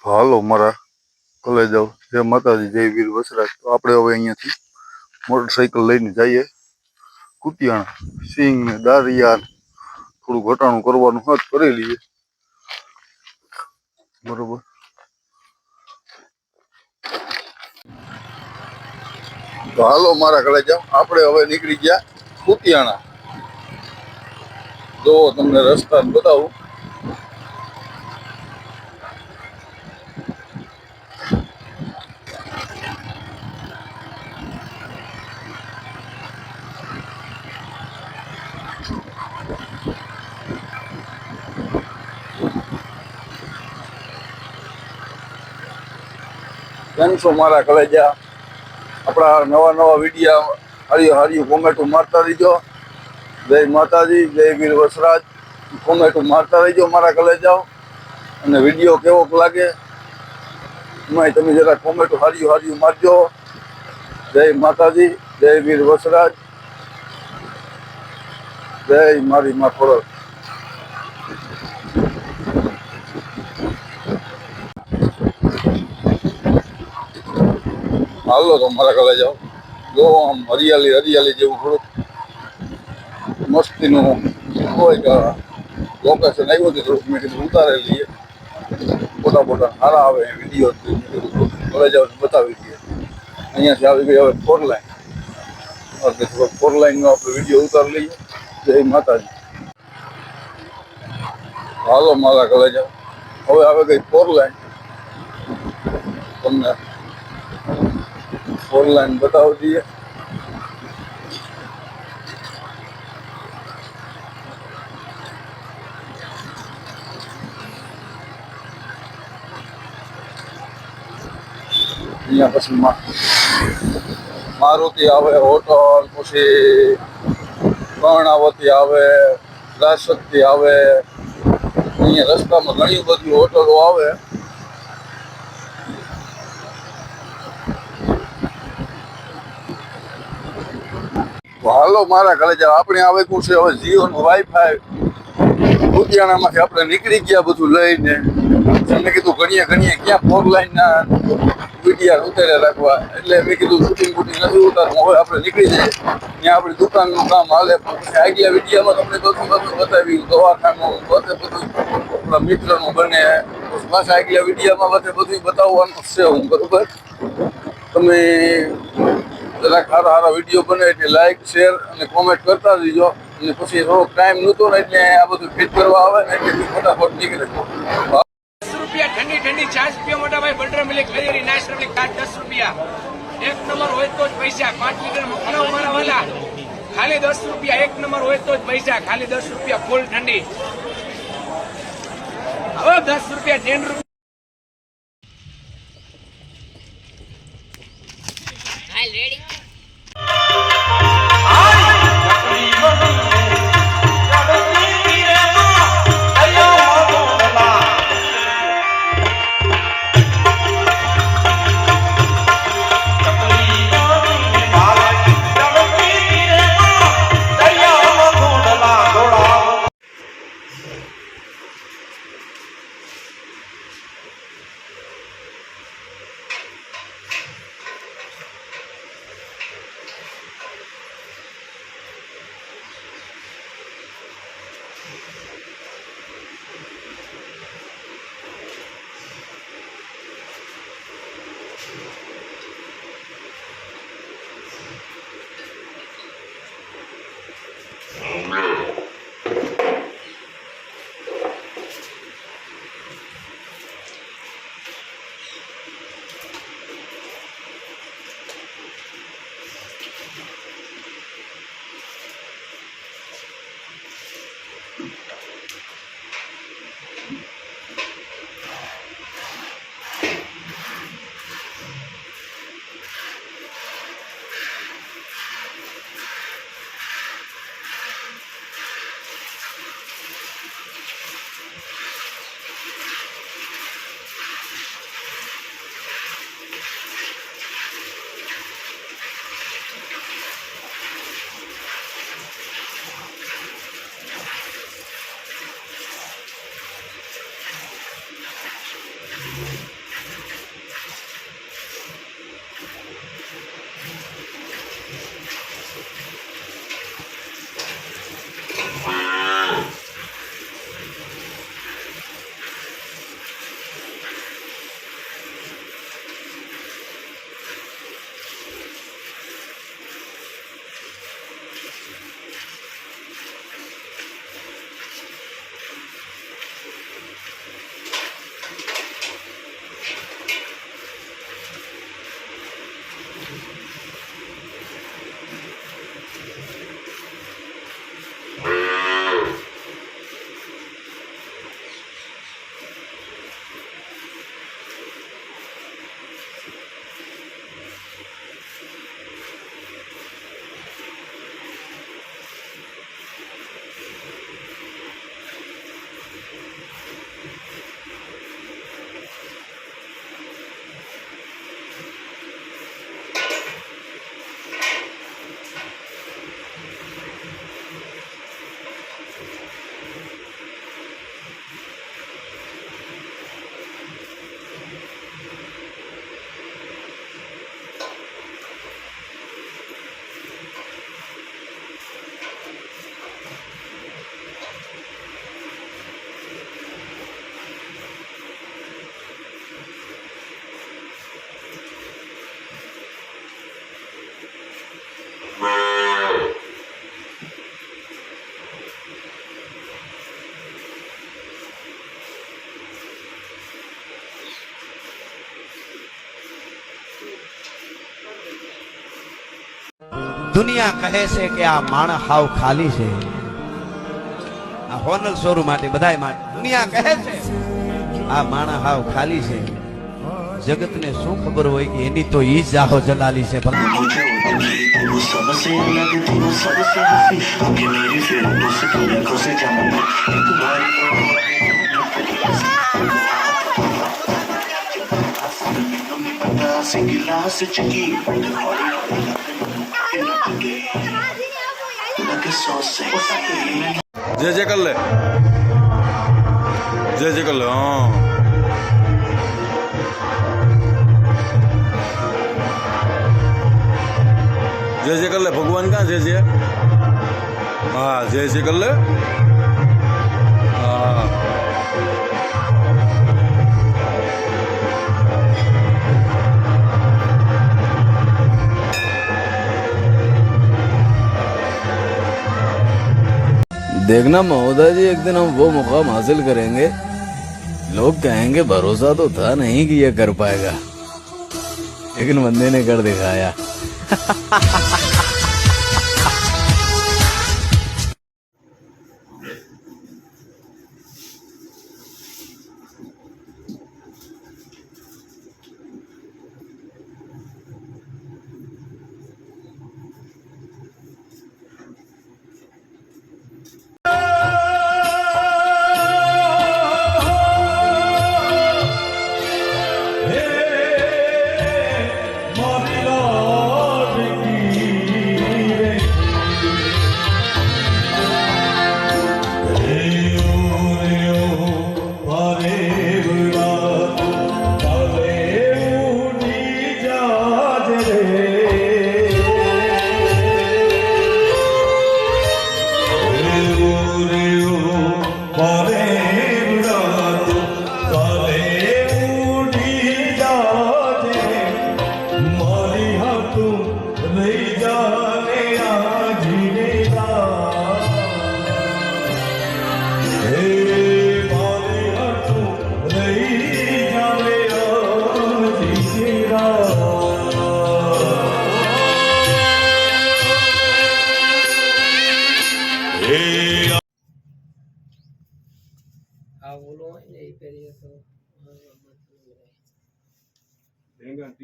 તો હાલો મારા કલેજાઓ, જય માતાજી, જય વીર વસરાજ। તો આપણે હવે અહીંયાથી મોટરસાઇકલ લઈને જઈએ કુતિયાણા, સિંગ ને દારિયા થોડું ઘટાણું કરવાનું હોત કરી લઈએ, બરોબર। તો હાલો મારા કલેજાઓ, આપણે હવે નીકળી ગયા કુતિયાણા। જો તમને રસ્તા બતાવું। કેમ છો મારા કલેજા? આપણા નવા નવા વિડીયો હાર્યું કોમેન્ટો મારતા રહીજો। જય માતાજી, જય વીર વસરાજ। કોમેન્ટો મારતા રહીજો મારા કલેજાઓ, અને વિડીયો કેવો લાગે એમાં તમે જરા કોમેન્ટો હાર્યું મારજો। જય માતાજી, જય વીર વસરાજ, જય મારી માં ખોડલ। હાલો તો મારા કલેજાઓ, જો આમ હરિયાળી હરિયાળી જેવું થોડુંક મસ્તીનું હોય કે લોકેશન આવ્યું હતું, થોડુંક મેં કીધું ઉતારી લઈએ, ફોટા ફોટા સારા આવે વિડીયો કલેજાઓ બતાવી દઈએ। અહીંયાથી આવી ગઈ હવે 4 લાઈન, થોડોક 4 લાઈનનો આપણે વિડીયો ઉતારી લઈએ। જય માતાજી। હાલો મારા કલેજાઓ, હવે આવે ગઈ 4 લાઈન, તમને 4 લાઈન બતાવી દઈએ। અહીંયા પછી મારુતિ આવે, હોટલ, પછી કર્ણાવતી આવે, રાજશક્તિ આવે। અહીંયા રસ્તામાં ઘણી બધી હોટલો આવે। હાલો મારા કલેજા, આપણે આવેલું છે હવે જીઓનું વાઈફાઈ। કુતિયાણામાંથી આપણે નીકળી ગયા બધું લઈને, મેં કીધું ઘણીએ ક્યાં 4 લાઈનના વિડીયા ઉતાર્યા રાખવા, એટલે મેં કીધું શૂટિંગ નથી ઉતારવું, હવે આપણે નીકળી જઈએ। ત્યાં આપણી દુકાનનું કામ હાલે, પછી આગલા વિડીયામાં તમને બધું બતાવ્યું, દવાખાનું બધે બધું આપણા મિત્રનું બને, પાછા આગલા વિડીયામાં બધું બતાવવાનું છે હું, બરોબર? તમે જરાક સારા વિડીયો બને એટલે લાઈક, શેર અને કોમેન્ટ કરતા રહીજો। અને પછી થોડોક ટાઈમ નહોતો ને એટલે આ બધું ફિટ કરવા આવે ને એટલે ફટાફટ નીકળે। રૂપિયા ઠંડી ઠંડી છાશ પીઓ મોટા ભાઈ, બટર મિલ્ક ખરીદી નેશનલ મિલ્ક કાર્ડ 10 રૂપિયા। 1 નંબર હોય તો જ પૈસા, 5 લીટર બનાવો મારા વાલા, ખાલી 10 રૂપિયા। 1 નંબર હોય તો જ પૈસા, ખાલી 10 રૂપિયા ફૂલ ઠંડી। હવે 10 રૂપિયા 10 રૂપિયા। રેડી દુનિયા કહે છે કે આ માણસ હાવ ખાલી છે, આ હોનલ શોરૂમ માટે બધાય માટે દુનિયા કહે છે આ માણસ હાવ ખાલી છે. જગતને શું ખબર હોય કે એની તો ઈ જાહો જલાલી છે. मुझे वो दिखी थी, वो सबसे अलग थी, वो सबसे हंसी, कि मेरी फिर उसकी आंखों से जाना एक बार पता से गिलास चकी लगे सौ से જે કર લે, જે કર લે. હા જે કર લે. ભગવાન ક્યાં જે? હા જે કર લે. હા देखना महोदय जी, एक दिन हम वो मुकाम हासिल करेंगे, लोग कहेंगे भरोसा तो था नहीं कि ये कर पाएगा, लेकिन बंदे ने कर दिखाया. આ ઓલો હોય ને એ પહેરીએ તો